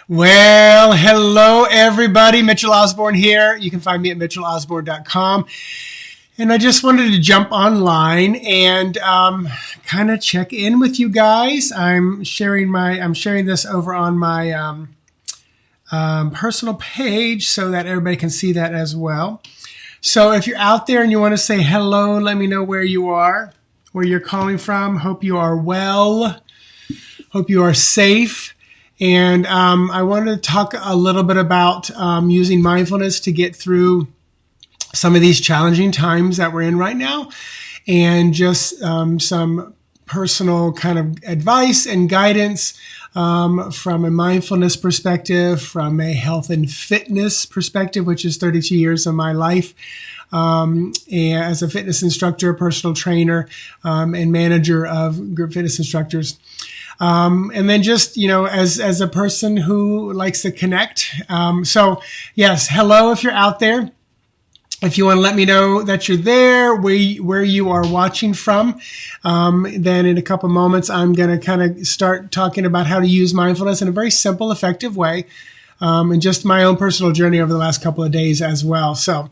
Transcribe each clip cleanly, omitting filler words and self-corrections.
Well, hello everybody. Mitchell Osborn here. You can find me at mitchellosborn.com. And I just wanted to jump online and kind of check in with you guys. I'm sharing this over on my personal page so that everybody can see that as well. So if you're out there and you want to say hello, let me know where you are, where you're calling from. Hope you are well. Hope you are safe. And I wanted to talk a little bit about using mindfulness to get through some of these challenging times that we're in right now, and just some personal kind of advice and guidance from a mindfulness perspective, from a health and fitness perspective, which is 32 years of my life as a fitness instructor, personal trainer, and manager of group fitness instructors. And then just, as a person who likes to connect. So yes, hello if you're out there. If you want to let me know that you're there, where you are watching from, then in a couple moments, I'm going to kind of start talking about how to use mindfulness in a very simple, effective way, and just my own personal journey over the last couple of days as well. So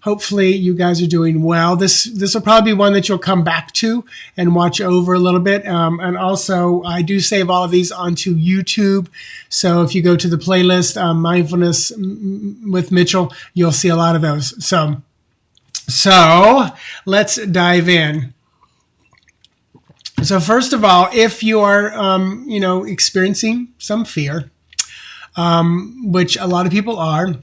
hopefully you guys are doing well. This will probably be one that you'll come back to and watch over a little bit. And also, I do save all of these onto YouTube. So if you go to the playlist, Mindfulness with Mitchell, you'll see a lot of those. So let's dive in. So first of all, if you are, experiencing some fear, which a lot of people are,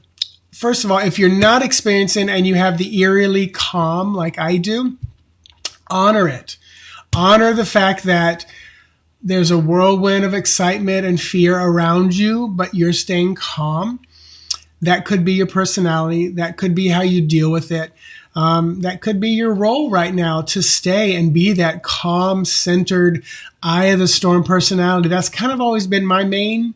first of all, if you're not experiencing and you have the eerily calm like I do, honor it. Honor the fact that there's a whirlwind of excitement and fear around you, but you're staying calm. That could be your personality. That could be how you deal with it. That could be your role right now, to stay and be that calm, centered, eye of the storm personality. That's kind of always been my main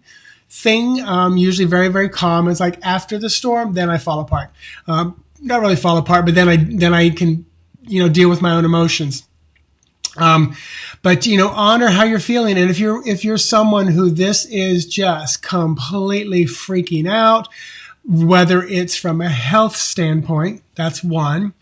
thing, usually very, very calm. It's like after the storm, then I fall apart. Not really fall apart, but then I can, deal with my own emotions. But honor how you're feeling. And if you're someone who this is just completely freaking out, whether it's from a health standpoint, that's one.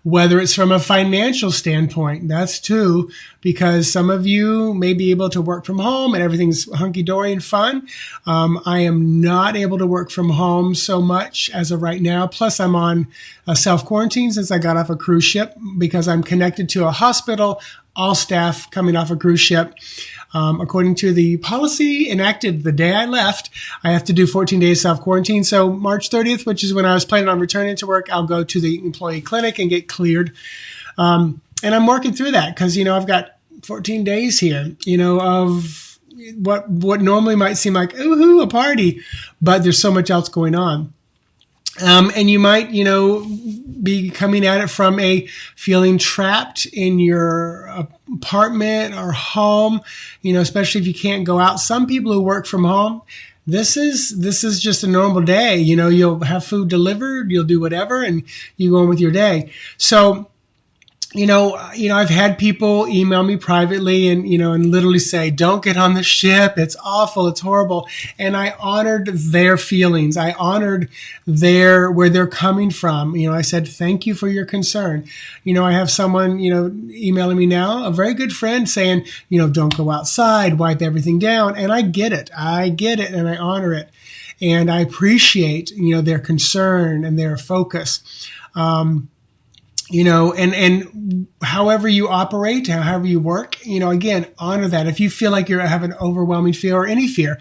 Whether it's from a financial standpoint, that's two, because some of you may be able to work from home and everything's hunky-dory and fun. I am not able to work from home so much as of right now. Plus, I'm on a self-quarantine since I got off a cruise ship because I'm connected to a hospital, all staff coming off a cruise ship. According to the policy enacted the day I left, I have to do 14 days self-quarantine. So March 30th, which is when I was planning on returning to work, I'll go to the employee clinic and get cleared. And I'm working through that because, I've got 14 days here, of what normally might seem like, ooh, a party, but there's so much else going on. And you might, be coming at it from a feeling trapped in your apartment or home, especially if you can't go out. Some people who work from home, this is just a normal day. You'll have food delivered, you'll do whatever, and you go on with your day. So, I've had people email me privately and literally say, don't get on the ship. It's awful. It's horrible. And I honored their feelings. I honored where they're coming from. I said, thank you for your concern. I have someone, emailing me now, a very good friend saying, don't go outside, wipe everything down. And I get it. And I honor it. And I appreciate, their concern and their focus. And however you operate, however you work, again, honor that. If you feel like you have an overwhelming fear or any fear,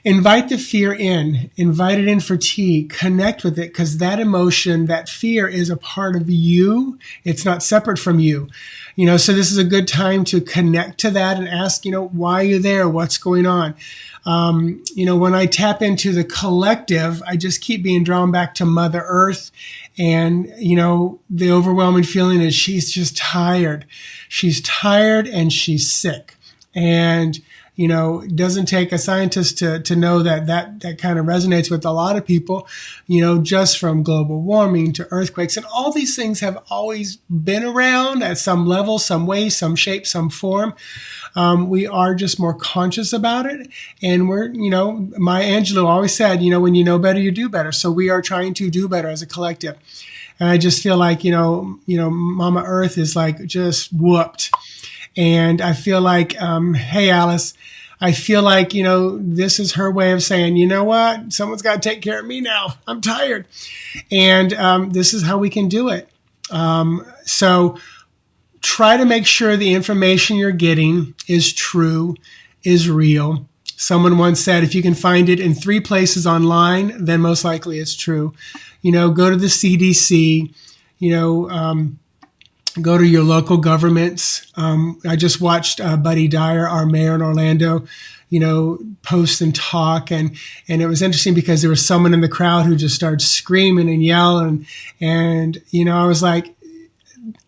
invite the fear in, invite it in for tea, connect with it, because that emotion, that fear is a part of you. It's not separate from you. So this is a good time to connect to that and ask, why are you there? What's going on? When I tap into the collective, I just keep being drawn back to Mother Earth. And, the overwhelming feeling is she's just tired. She's tired and she's sick. And, It doesn't take a scientist to know that kind of resonates with a lot of people, just from global warming to earthquakes. And all these things have always been around at some level, some way, some shape, some form. We are just more conscious about it. And Maya Angelou always said, when you know better, you do better. So we are trying to do better as a collective. And I just feel like, Mama Earth is like just whooped. And I feel like, hey, Alice, I feel like, this is her way of saying, you know what? Someone's got to take care of me now. I'm tired. And this is how we can do it. So try to make sure the information you're getting is true, is real. Someone once said, if you can find it in 3 places online, then most likely it's true. Go to the CDC, go to your local governments. I just watched Buddy Dyer, our mayor in Orlando, post and talk. And it was interesting because there was someone in the crowd who just started screaming and yelling. And I was like,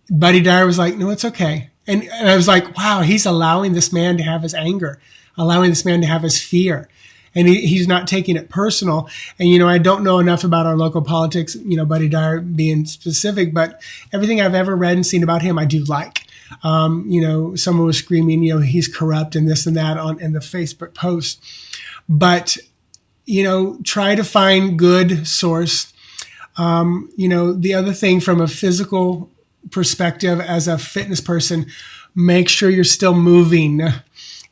Buddy Dyer was like, no, it's okay. And I was like, wow, he's allowing this man to have his anger, allowing this man to have his fear. And he's not taking it personal. And, I don't know enough about our local politics, Buddy Dyer being specific, but everything I've ever read and seen about him, I do like. Someone was screaming, he's corrupt and this and that in the Facebook post. But, try to find good source. The other thing from a physical perspective as a fitness person, make sure you're still moving.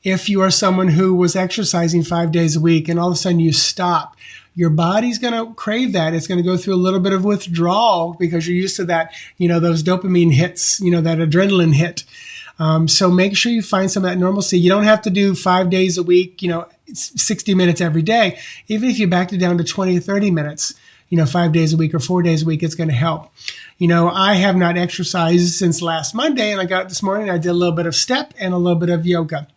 If you are someone who was exercising 5 days a week and all of a sudden you stop, your body's going to crave that. It's going to go through a little bit of withdrawal because you're used to that, those dopamine hits, that adrenaline hit. So make sure you find some of that normalcy. You don't have to do 5 days a week, 60 minutes every day. Even if you backed it down to 20 or 30 minutes, 5 days a week or 4 days a week, it's going to help. I have not exercised since last Monday, and I got up this morning. I did a little bit of step and a little bit of yoga.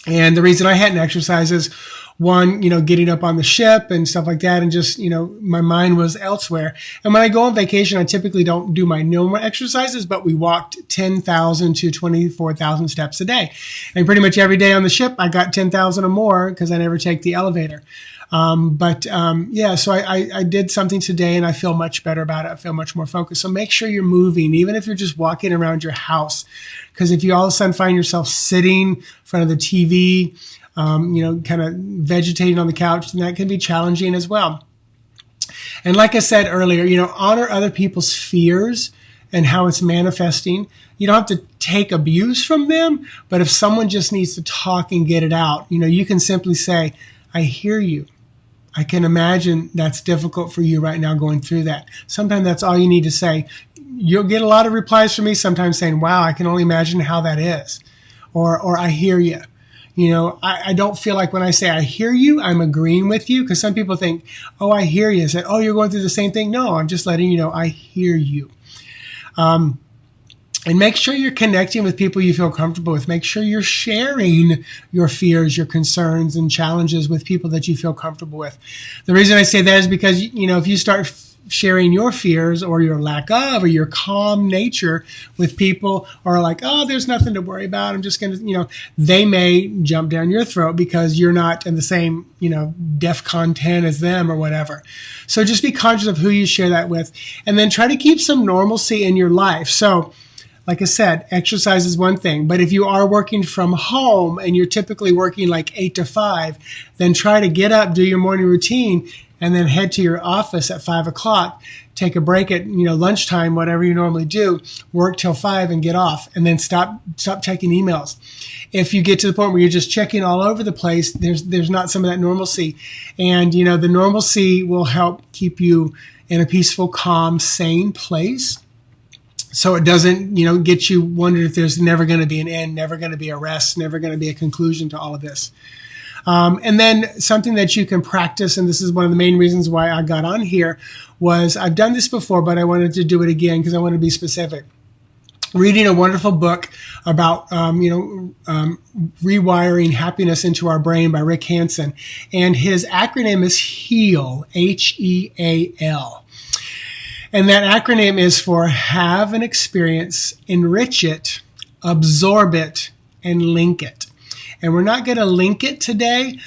And the reason I hadn't exercised is, one, getting up on the ship and stuff like that. And just, my mind was elsewhere. And when I go on vacation, I typically don't do my normal exercises, but we walked 10,000 to 24,000 steps a day. And pretty much every day on the ship, I got 10,000 or more because I never take the elevator. So I did something today and I feel much better about it. I feel much more focused. So make sure you're moving, even if you're just walking around your house. Because if you all of a sudden find yourself sitting in front of the TV, kind of vegetating on the couch, then that can be challenging as well. And like I said earlier, honor other people's fears and how it's manifesting. You don't have to take abuse from them, but if someone just needs to talk and get it out, you can simply say, I hear you. I can imagine that's difficult for you right now going through that. Sometimes that's all you need to say. You'll get a lot of replies from me sometimes saying, wow, I can only imagine how that is. Or I hear you. I don't feel like when I say I hear you, I'm agreeing with you, because some people think, oh, I hear you. I said, oh, you're going through the same thing. No, I'm just letting you know I hear you. And make sure you're connecting with people you feel comfortable with. Make sure you're sharing your fears, your concerns, and challenges with people that you feel comfortable with. The reason I say that is because, if you start sharing your fears or your lack of or your calm nature with people, or like, oh, there's nothing to worry about, I'm just going to, they may jump down your throat because you're not in the same, DEFCON 10 as them or whatever. So just be conscious of who you share that with, and then try to keep some normalcy in your life. So, like I said, exercise is one thing, but if you are working from home and you're typically working like 8 to 5, then try to get up, do your morning routine, and then head to your office at 5 o'clock, take a break at, lunchtime, whatever you normally do, work till 5 and get off, and then stop checking emails. If you get to the point where you're just checking all over the place, there's not some of that normalcy. And, the normalcy will help keep you in a peaceful, calm, sane place. So it doesn't, get you wondering if there's never going to be an end, never going to be a rest, never going to be a conclusion to all of this. And then something that you can practice, and this is one of the main reasons why I got on here, was I've done this before, but I wanted to do it again because I want to be specific. Reading a wonderful book about, rewiring happiness into our brain by Rick Hansen. And his acronym is H.E.A.L, H-E-A-L. And that acronym is for have an experience, enrich it, absorb it, and link it. And we're not going to link it today.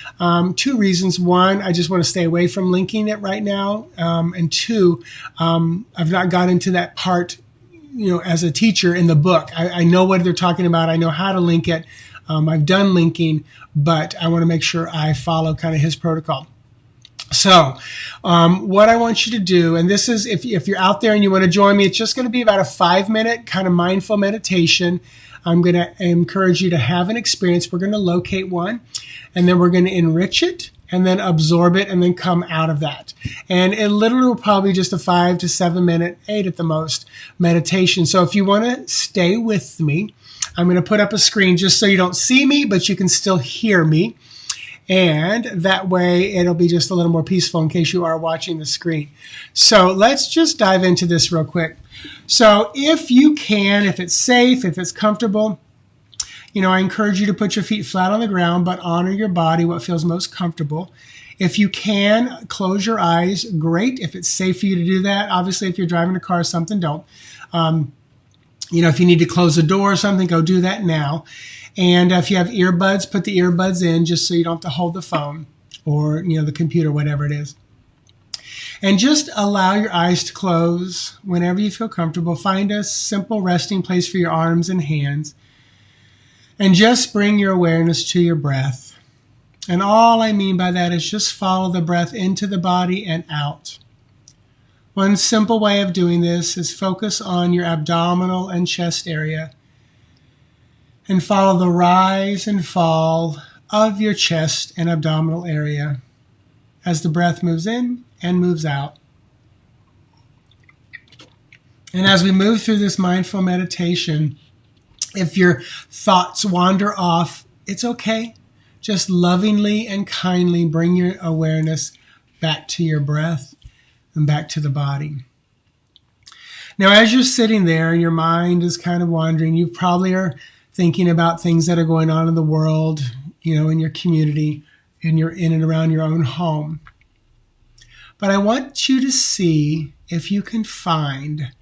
Two reasons. One, I just want to stay away from linking it right now. And two, I've not got into that part, as a teacher in the book. I know what they're talking about. I know how to link it. I've done linking, but I want to make sure I follow kind of his protocol. So what I want you to do, and this is, if you're out there and you want to join me, it's just going to be about a 5-minute kind of mindful meditation. I'm going to encourage you to have an experience. We're going to locate one, and then we're going to enrich it, and then absorb it, and then come out of that. And it literally will probably just a 5 to 7 minute, 8 at the most, meditation. So if you want to stay with me, I'm going to put up a screen just so you don't see me, but you can still hear me. And that way it'll be just a little more peaceful in case you are watching the screen. So let's just dive into this real quick. So if you can, if it's safe, if it's comfortable, I encourage you to put your feet flat on the ground, but honor your body, what feels most comfortable. If you can, close your eyes. Great. If it's safe for you to do that. Obviously, if you're driving a car or something, don't. If you need to close the door or something, go do that now. And if you have earbuds, put the earbuds in just so you don't have to hold the phone or, the computer, whatever it is. And just allow your eyes to close whenever you feel comfortable. Find a simple resting place for your arms and hands. And just bring your awareness to your breath. And all I mean by that is just follow the breath into the body and out. One simple way of doing this is focus on your abdominal and chest area. And follow the rise and fall of your chest and abdominal area as the breath moves in and moves out. And as we move through this mindful meditation, if your thoughts wander off, it's okay. Just lovingly and kindly bring your awareness back to your breath and back to the body. Now, as you're sitting there and your mind is kind of wandering, you probably are thinking about things that are going on in the world, in your community, in and around your own home. But I want you to see if you can find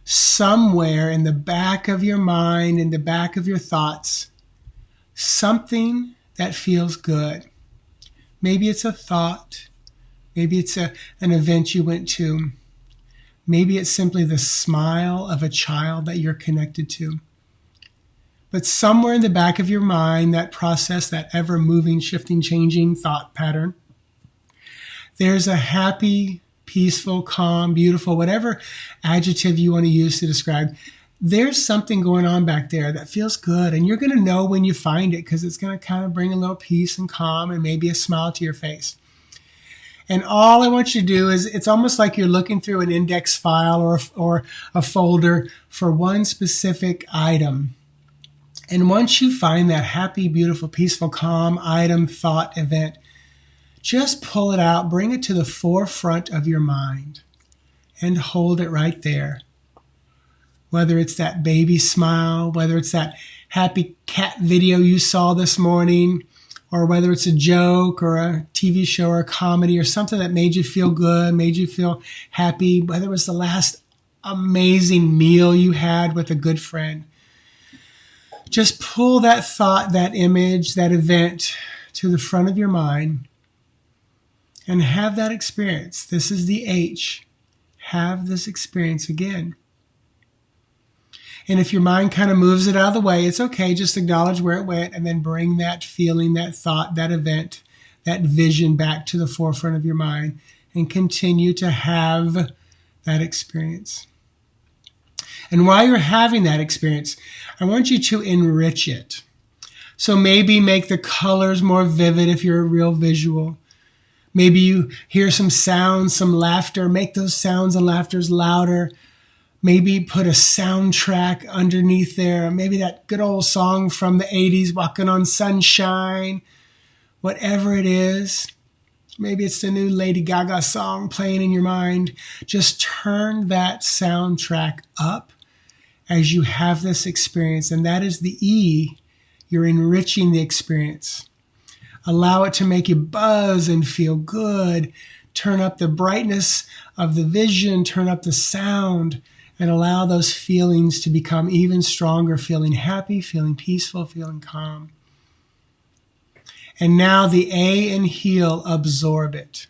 somewhere in the back of your mind, in the back of your thoughts, something that feels good. Maybe it's a thought. Maybe it's an event you went to. Maybe it's simply the smile of a child that you're connected to. But somewhere in the back of your mind, that process, that ever-moving, shifting, changing thought pattern, there's a happy, peaceful, calm, beautiful, whatever adjective you want to use to describe, there's something going on back there that feels good. And you're going to know when you find it because it's going to kind of bring a little peace and calm and maybe a smile to your face. And all I want you to do is, it's almost like you're looking through an index file or a folder for one specific item. And once you find that happy, beautiful, peaceful, calm item, thought, event, just pull it out, bring it to the forefront of your mind, and hold it right there. Whether it's that baby smile, whether it's that happy cat video you saw this morning, or whether it's a joke or a TV show or a comedy or something that made you feel good, made you feel happy, whether it was the last amazing meal you had with a good friend. Just pull that thought, that image, that event to the front of your mind and have that experience. This is the H. Have this experience again. And if your mind kind of moves it out of the way, it's okay. Just acknowledge where it went and then bring that feeling, that thought, that event, that vision back to the forefront of your mind and continue to have that experience. And while you're having that experience, I want you to enrich it. So maybe make the colors more vivid if you're a real visual. Maybe you hear some sounds, some laughter. Make those sounds and laughters louder. Maybe put a soundtrack underneath there. Maybe that good old song from the 80s, Walking on Sunshine. Whatever it is. Maybe it's the new Lady Gaga song playing in your mind. Just turn that soundtrack up as you have this experience. And that is the E. You're enriching the experience. Allow it to make you buzz and feel good. Turn up the brightness of the vision. Turn up the sound. And allow those feelings to become even stronger. Feeling happy, feeling peaceful, feeling calm. And now the A in heal, absorb it.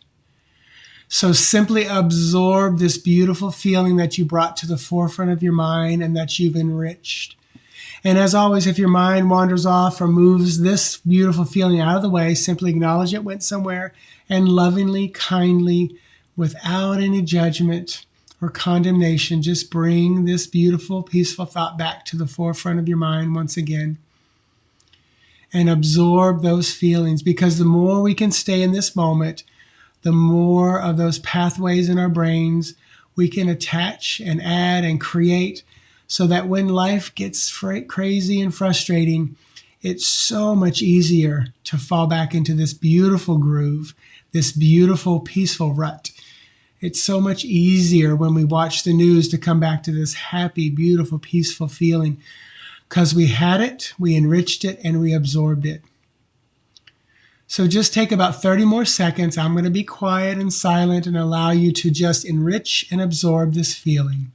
So simply absorb this beautiful feeling that you brought to the forefront of your mind and that you've enriched. And as always, if your mind wanders off or moves this beautiful feeling out of the way, simply acknowledge it went somewhere and lovingly, kindly, without any judgment or condemnation, just bring this beautiful, peaceful thought back to the forefront of your mind once again. And absorb those feelings, because the more we can stay in this moment, the more of those pathways in our brains we can attach and add and create, so that when life gets crazy and frustrating, it's so much easier to fall back into this beautiful groove, this beautiful, peaceful rut. It's so much easier when we watch the news to come back to this happy, beautiful, peaceful feeling, because we had it, we enriched it, and we absorbed it. So just take about 30 more seconds. I'm going to be quiet and silent and allow you to just enrich and absorb this feeling.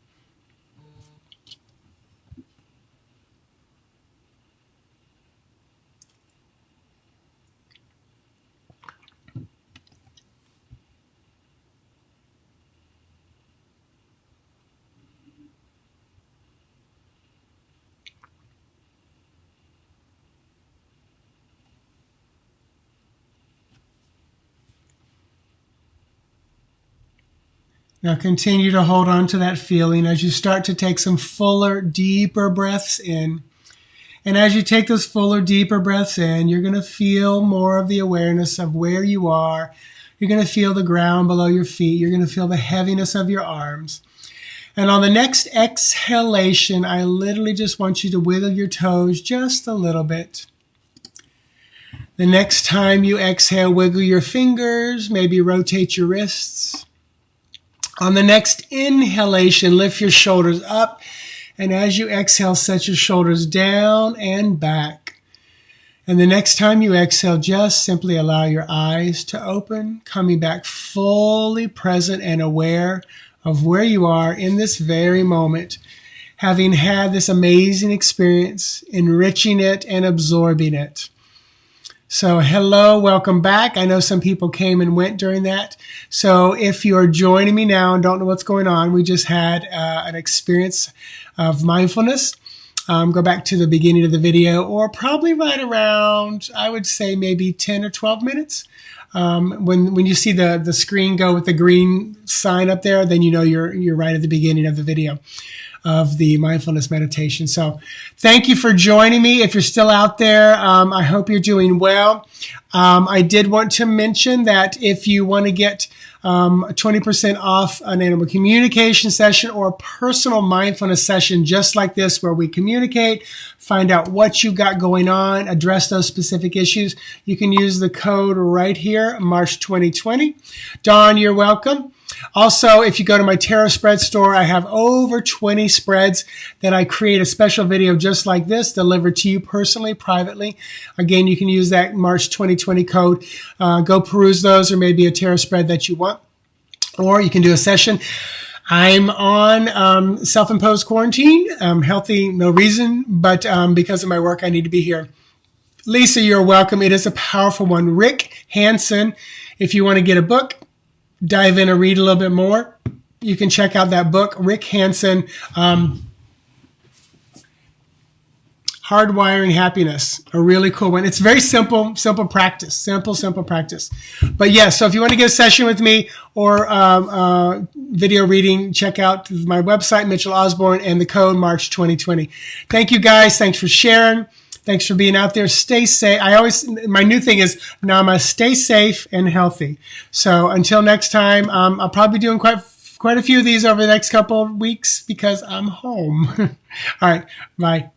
Now continue to hold on to that feeling as you start to take some fuller, deeper breaths in. And as you take those fuller, deeper breaths in, you're going to feel more of the awareness of where you are. You're going to feel the ground below your feet. You're going to feel the heaviness of your arms. And on the next exhalation, I literally just want you to wiggle your toes just a little bit. The next time you exhale, wiggle your fingers, maybe rotate your wrists. On the next inhalation, lift your shoulders up. And as you exhale, set your shoulders down and back. And the next time you exhale, just simply allow your eyes to open, coming back fully present and aware of where you are in this very moment, having had this amazing experience, enriching it and absorbing it. So hello, welcome back. I know some people came and went during that. So if you're joining me now and don't know what's going on, we just had an experience of mindfulness. Go back to the beginning of the video, or probably right around, I would say maybe 10 or 12 minutes. When you see the screen go with the green sign up there, then you know you're right at the beginning of the video of the mindfulness meditation. So thank you for joining me. If you're still out there, I hope you're doing well. I did want to mention that if you want to get 20% off an animal communication session or a personal mindfulness session just like this, where we communicate, find out what you got going on, address those specific issues, you can use the code right here, March 2020. Dawn, you're welcome. Also, if you go to my tarot spread store, I have over 20 spreads that I create a special video just like this, delivered to you personally, privately. Again, you can use that March 2020 code. Go peruse those, or maybe a tarot spread that you want. Or you can do a session. I'm on self-imposed quarantine. I'm healthy, no reason, but because of my work, I need to be here. Lisa, you're welcome. It is a powerful one. Rick Hansen, if you want to get a book, dive in and read a little bit more, you can check out that book, Rick Hansen, Hardwiring Happiness, a really cool one. It's very simple practice, simple practice. But yeah, so if you want to get a session with me or video reading, check out my website, Mitchell Osborn, and the code March 2020. Thank you guys. Thanks for sharing. Thanks for being out there. Stay safe. My new thing is Nama, stay safe and healthy. So until next time, I'll probably be doing quite a few of these over the next couple of weeks because I'm home. All right. Bye.